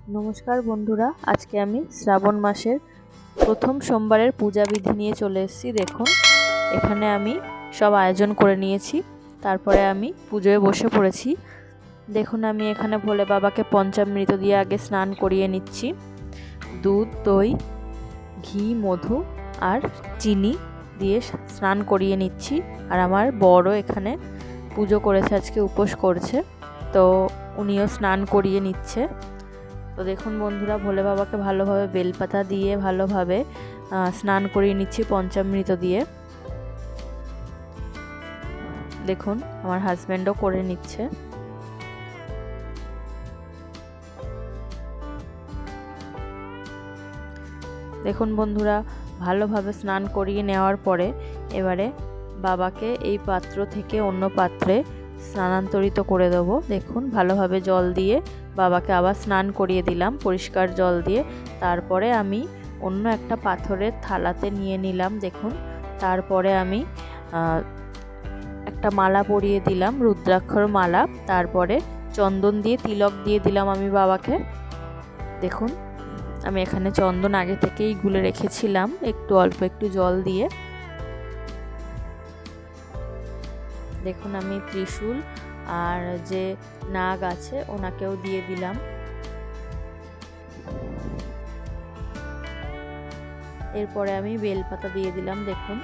নমস্কার বন্ধুরা, আজকে আমি শ্রাবণ মাসের প্রথম সোমবারের পূজা বিধি নিয়ে চলে এসেছি। দেখুন, এখানে আমি সব আয়োজন করে নিয়েছি, তারপরে আমি পুজোয় বসে পড়েছি। দেখুন, আমি এখানে ভোলে বাবাকে পঞ্চামৃত দিয়ে আগে স্নান করিয়ে নিচ্ছি। দুধ, দই, ঘি, মধু আর চিনি দিয়ে স্নান করিয়ে নিচ্ছি। আর আমার বড়ও এখানে পুজো করেছে, আজকে উপোস করছে, তো উনিও স্নান করিয়ে নিচ্ছে। তো দেখুন বন্ধুরা, ভোলে বাবাকে ভালোভাবে বেলপাতা দিয়ে ভালোভাবে স্নান করিয়ে নিচ্ছি পঞ্চামৃত দিয়ে। দেখুন, আমার হাজব্যান্ডও করে নিচ্ছে। দেখুন বন্ধুরা, ভালোভাবে স্নান করিয়ে নেওয়ার পরে এবারে বাবাকে এই পাত্র থেকে অন্য পাত্রে স্নানান্তরিত করে দেবো। দেখুন, ভালোভাবে জল দিয়ে বাবাকে আবার স্নান করিয়ে দিলাম পরিষ্কার জল দিয়ে। তারপরে আমি অন্য একটা পাথরের থালাতে নিয়ে নিলাম। দেখুন, তারপরে আমি একটা মালা পরিয়ে দিলাম, রুদ্রাক্ষর মালা। তারপরে চন্দন দিয়ে তিলক দিয়ে দিলাম আমি বাবাকে। দেখুন, আমি এখানে চন্দন আগে থেকেই গুলে রেখেছিলাম একটু অল্প একটু জল দিয়ে। দেখুন, আমি ত্রিশূল আর যে নাগ আছে ওনাকেও দিয়ে দিলাম। এরপরে আমি বেলপাতা দিয়ে দিলাম। দেখুন,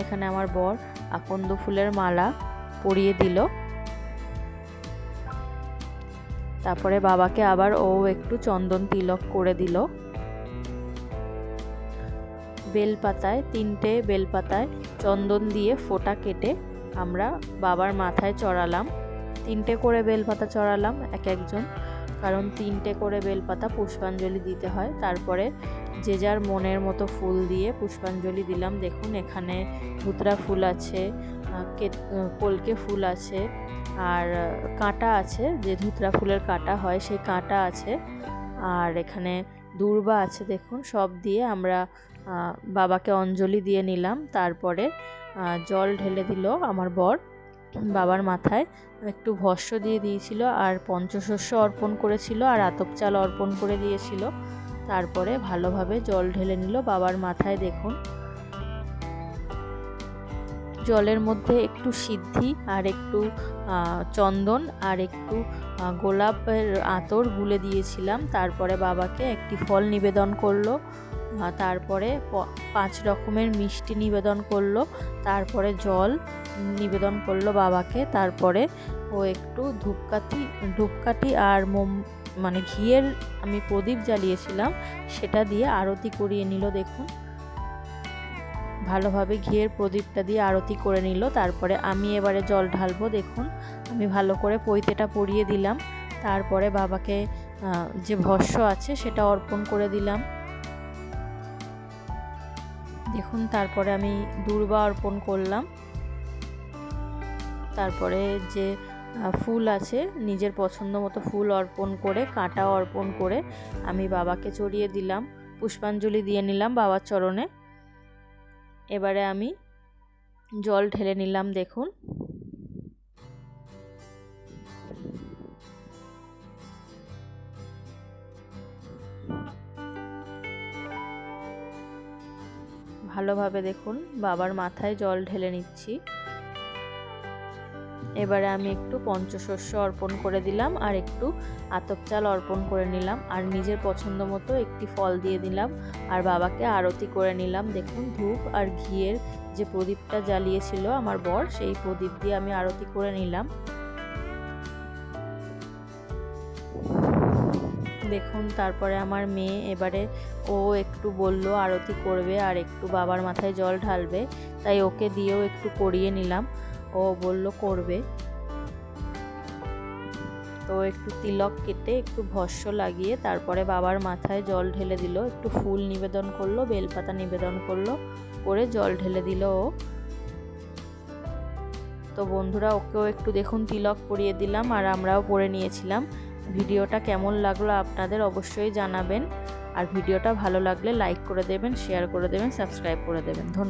এখানে আমার বর আকন্দ ফুলের মালা পরিয়ে দিল। তারপরে বাবাকে আবার ও একটু চন্দন তিলক করে দিল। বেলপাতায় 3টে বেলপাতায় চন্দন দিয়ে ফোঁটা কেটে আমরা বাবার মাথায় চড়ালাম। 3টে করে বেলপাতা চড়ালাম এক একজন, কারণ 3টে করে বেলপাতা পুষ্পাঞ্জলি দিতে হয়। তারপরে যে যার মনের মতো ফুল দিয়ে পুষ্পাঞ্জলি দিলাম। দেখুন, এখানে ধুতরা ফুল আছে, কলকে ফুল আছে, আর কাঁটা আছে, যে ধুতরা ফুলের কাঁটা হয় সেই কাঁটা আছে, আর এখানে দূর্বা আছে। দেখুন, সব দিয়ে আমরা বাবাকে অঞ্জলি দিয়ে নিলাম। তারপরে জল ঢেলে দিল আমার বর বাবার মাথায়, একটু ভস্য দিয়ে দিয়েছিল, আর পঞ্চশস্য অর্পণ করেছিল, আর আতপ চাল অর্পণ করে দিয়েছিল। তারপরে ভালোভাবে জল ঢেলে নিল বাবার মাথায়। দেখুন, জলের মধ্যে একটু সিদ্ধি আর একটু চন্দন আর একটু গোলাপের আতর গুলে দিয়েছিলাম। তারপরে বাবাকে একটি ফল নিবেদন করলো, তারপরে 5 রকমের মিষ্টি নিবেদন করলো, তারপরে জল নিবেদন করলো বাবাকে। তারপরে ও একটু ধূপকাঠি আর মানে ঘিয়ের আমি প্রদীপ জ্বালিয়েছিলাম, সেটা দিয়ে আরতি করিয়ে নিল। দেখুন, ভালোভাবে ঘিয়ের প্রদীপটা দিয়ে আরতি করে নিল। তারপরে আমি এবারে জল ঢালবো। দেখুন, আমি ভালো করে পৈতেটা পরিয়ে দিলাম। তারপরে বাবাকে যে ভস্য আছে সেটা অর্পণ করে দিলাম। দেখুন, তারপরে আমি দূর্বা অর্পণ করলাম। তারপরে যে ফুল আছে, নিজের পছন্দ মতো ফুল অর্পণ করে, কাঁটা অর্পণ করে আমি বাবাকে চড়িয়ে দিলাম, পুষ্পাঞ্জলি দিয়ে নিলাম বাবার চরণে। এবারে আমি জল ঢেলে নিলাম। দেখুন, ভালোভাবে দেখুন বাবার মাথায় জল ঢেলে নিচ্ছি। এবারে আমি একটু পঞ্চশস্য অর্পণ করে দিলাম, আর একটু আতপ চাল অর্পণ করে নিলাম, আর নিজের পছন্দ মতো একটি ফল দিয়ে দিলাম, আর বাবাকে আরতি করে নিলাম। দেখুন, ধূপ আর ঘিয়ের যে প্রদীপটা জ্বালিয়েছিল আমার বর, সেই প্রদীপ দিয়ে আমি আরতি করে নিলাম। দেখুন, তারপরে আমার মেয়ে এবারে ও একটু বলল আরতি করবে আর একটু বাবার মাথায় জল ঢালবে, তাই ওকে দিয়েও একটু করিয়ে নিলাম। ও বলল করবে, তো একটু তিলক কেটে একটু ভস্য লাগিয়ে তারপরে বাবার মাথায় জল ঢেলে দিল, একটু ফুল নিবেদন করলো, বেলপাতা নিবেদন করলো, করে জল ঢেলে দিল ও। তো বন্ধুরা, ওকেও একটু দেখুন তিলক পরিয়ে দিলাম, আর আমরাও পরে নিয়েছিলাম। ভিডিওটা কেমন লাগলো আপনাদের অবশ্যই জানাবেন, আর ভিডিওটা ভালো লাগলে লাইক করে দেবেন, শেয়ার করে দেবেন, সাবস্ক্রাইব করে দেবেন। ধন্যবাদ।